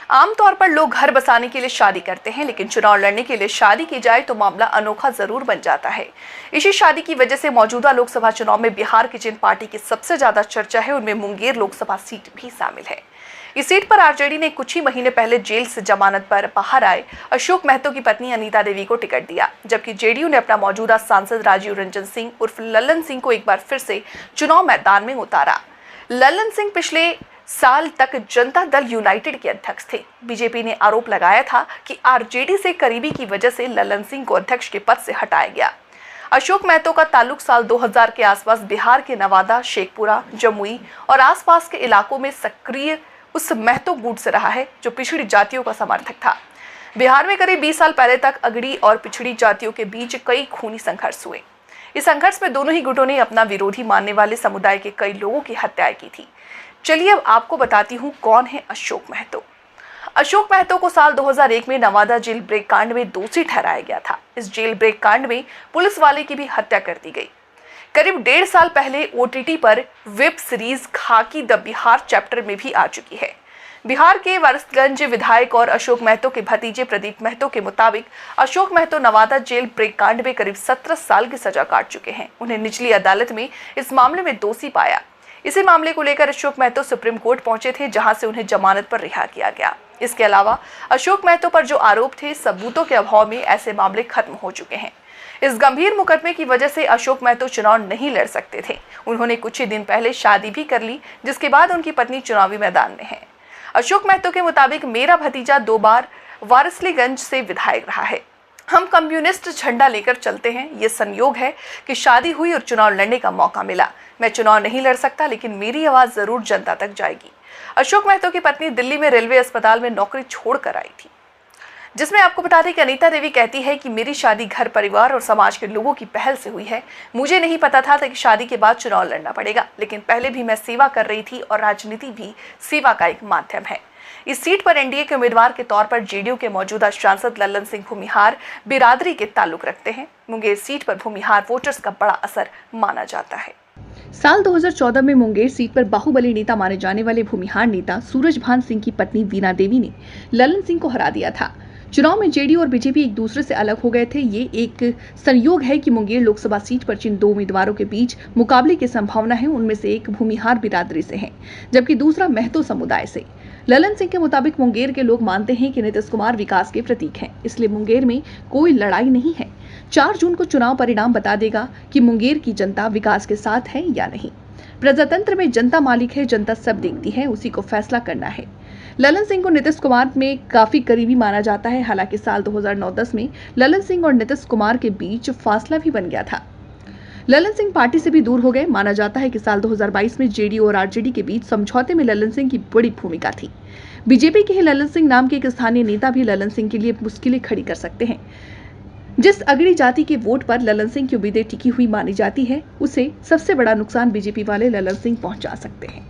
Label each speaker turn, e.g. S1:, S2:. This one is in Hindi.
S1: आमतौर पर लोग घर बसाने के लिए शादी करते हैं, लेकिन चुनाव लड़ने के लिए शादी की जाए तो मामला अनोखा जरूर बन जाता है। इसी शादी की वजह से मौजूदा लोकसभा चुनाव में बिहार की जिन पार्टी की सबसे ज्यादा चर्चा है उनमें मुंगेर लोकसभा सीट भी शामिल है। इस सीट पर आरजेडी ने कुछ ही महीने पहले जेल से जमानत पर बाहर आए अशोक महतो की पत्नी अनीता देवी को टिकट दिया, जबकि जेडीयू ने अपना मौजूदा सांसद राजीव रंजन सिंह उर्फ लल्लन सिंह को एक बार फिर से चुनाव मैदान में उतारा। लल्लन सिंह पिछले साल तक जनता दल यूनाइटेड के अध्यक्ष थे। बीजेपी ने आरोप लगाया था कि आरजेडी से करीबी की वजह से लल्लन सिंह को अध्यक्ष के पद से हटाया गया। अशोक महतो का ताल्लुक साल 2000 के आसपास बिहार के नवादा, शेखपुरा, जमुई और आसपास के इलाकों में सक्रिय उस महतो गुट से रहा है जो पिछड़ी जातियों का समर्थक था। बिहार में करीब 20 साल पहले तक अगड़ी और पिछड़ी जातियों के बीच कई खूनी संघर्ष हुए। इस संघर्ष में दोनों ही गुटों ने अपना विरोधी मानने वाले समुदाय के कई लोगों की हत्याएं की थी। चलिए अब आपको बताती हूँ कौन है अशोक महतो। अशोक महतो को साल 2001 में नवादा जेल ब्रेक कांड में दोषी ठहराया गया था। इस जेल ब्रेक कांड में पुलिस वाले की भी हत्या कर दी गई। करीब 1.5 साल पहले ओटीटी पर वेब सीरीज खाकी द बिहार चैप्टर में भी आ चुकी है। बिहार के वारिसगंज विधायक और अशोक महतो के भतीजे प्रदीप महतो के मुताबिक अशोक महतो नवादा जेल ब्रेक कांड में करीब 17 साल की सजा काट चुके हैं। उन्हें निचली अदालत में इस मामले में दोषी पाया। इसी मामले को लेकर अशोक महतो सुप्रीम कोर्ट पहुंचे थे, जहां से उन्हें जमानत पर रिहा किया गया। इसके अलावा अशोक महतो पर जो आरोप थे, सबूतों के अभाव में ऐसे मामले खत्म हो चुके हैं। इस गंभीर मुकदमे की वजह से अशोक महतो चुनाव नहीं लड़ सकते थे। उन्होंने कुछ ही दिन पहले शादी भी कर ली, जिसके बाद उनकी पत्नी चुनावी मैदान में है। अशोक महतो के मुताबिक मेरा भतीजा 2 बार वारिसलीगंज से विधायक रहा है। हम कम्युनिस्ट झंडा लेकर चलते हैं। ये संयोग है कि शादी हुई और चुनाव लड़ने का मौका मिला। मैं चुनाव नहीं लड़ सकता, लेकिन मेरी आवाज जरूर जनता तक जाएगी। अशोक महतो की पत्नी दिल्ली में रेलवे अस्पताल में नौकरी छोड़कर आई थी, जिसमें आपको बता दें कि अनीता देवी कहती है कि मेरी शादी घर परिवार और समाज के लोगों की पहल से हुई है। मुझे नहीं पता था कि शादी के बाद चुनाव लड़ना पड़ेगा, लेकिन पहले भी मैं सेवा कर रही थी और राजनीति भी सेवा का एक माध्यम है। इस सीट पर एनडीए के उम्मीदवार के तौर पर जेडीयू के मौजूदा सांसद लल्लन सिंह भूमिहार बिरादरी के ताल्लुक रखते हैं। मुंगेर सीट पर भूमिहार वोटर्स का बड़ा असर माना जाता है।
S2: साल 2014 में मुंगेर सीट पर बाहुबली नेता माने जाने वाले भूमिहार नेता सूरजभान सिंह की पत्नी वीणा देवी ने लल्लन सिंह को हरा दिया था। चुनाव में जेडीयू और बीजेपी एक दूसरे से अलग हो गए थे। ये एक संयोग है कि मुंगेर लोकसभा सीट पर जिन 2 उम्मीदवारों के बीच मुकाबले की संभावना है, उनमें से एक भूमिहार बिरादरी से है, जबकि दूसरा महतो समुदाय से। लल्लन सिंह के मुताबिक मुंगेर के लोग मानते हैं कि नीतीश कुमार विकास के प्रतीक हैं, इसलिए मुंगेर में कोई लड़ाई नहीं है। 4 जून को चुनाव परिणाम बता देगा कि मुंगेर की जनता विकास के साथ है या नहीं। प्रजातंत्र में जनता मालिक है, जनता सब देखती है, उसी को फैसला करना है। लल्लन सिंह को नीतीश कुमार में काफी करीबी माना जाता है। हालांकि साल 2009-10 में लल्लन सिंह और नीतीश कुमार के बीच फासला भी बन गया था। लल्लन सिंह पार्टी से भी दूर हो गए। माना जाता है कि साल 2022 में जेडीयू और आरजेडी के बीच समझौते में लल्लन सिंह की बड़ी भूमिका थी। बीजेपी के ही लल्लन सिंह नाम के एक स्थानीय नेता भी लल्लन सिंह के लिए मुश्किलें खड़ी कर सकते हैं। जिस अगड़ी जाति के वोट पर लल्लन सिंह की उम्मीदें टिकी हुई मानी जाती है, उसे सबसे बड़ा नुकसान बीजेपी वाले लल्लन सिंह पहुंचा सकते हैं।